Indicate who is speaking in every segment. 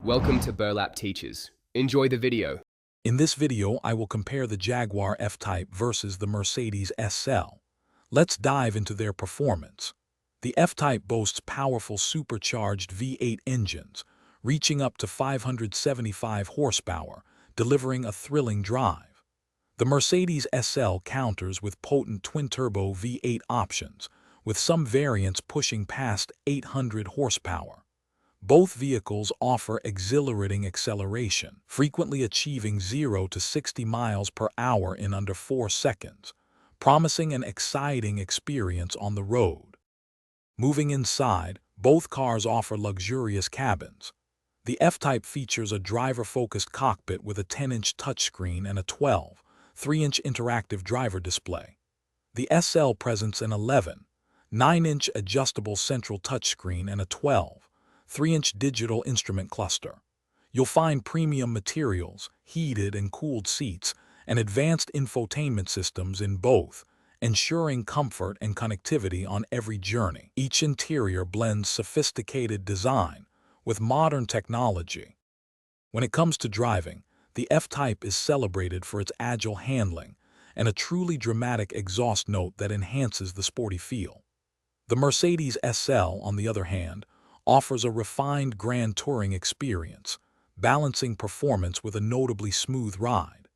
Speaker 1: Welcome to Burlap Teachers. Enjoy the video.
Speaker 2: In this video, I will compare the Jaguar F-Type versus the Mercedes SL. Let's dive into their performance. The F-Type boasts powerful supercharged V8 engines, reaching up to 575 horsepower, delivering a thrilling drive. The Mercedes SL counters with potent twin-turbo V8 options, with some variants pushing past 800 horsepower. Both vehicles offer exhilarating acceleration, frequently achieving 0 to 60 miles per hour in under 4 seconds, promising an exciting experience on the road. Moving inside, both cars offer luxurious cabins. The F-Type features a driver-focused cockpit with a 10-inch touchscreen and a 12.3-inch interactive driver display. The SL presents an 11.9-inch adjustable central touchscreen and a 12.3-inch digital instrument cluster. You'll find premium materials, heated and cooled seats, and advanced infotainment systems in both, ensuring comfort and connectivity on every journey. Each interior blends sophisticated design with modern technology. When it comes to driving, the F-Type is celebrated for its agile handling and a truly dramatic exhaust note that enhances the sporty feel. The Mercedes SL, on the other hand, offers a refined grand touring experience, balancing performance with a notably smooth ride.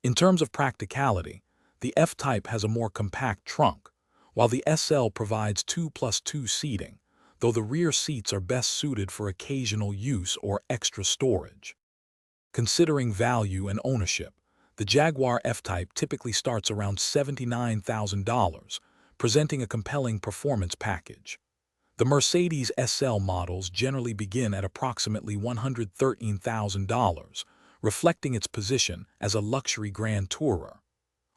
Speaker 2: In terms of practicality, the F-Type has a more compact trunk, while the SL provides 2+2 seating, though the rear seats are best suited for occasional use or extra storage. Considering value and ownership, the Jaguar F-Type typically starts around $79,000, presenting a compelling performance package. The Mercedes SL models generally begin at approximately $113,000, reflecting its position as a luxury grand tourer.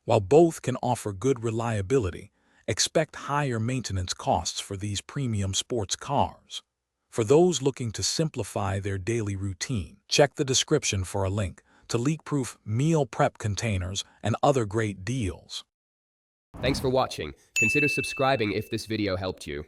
Speaker 2: While both can offer good reliability, expect higher maintenance costs for these premium sports cars. For those looking to simplify their daily routine, check the description for a link to leak-proof meal prep containers and other great deals.
Speaker 1: Thanks for watching. Consider subscribing if this video helped you.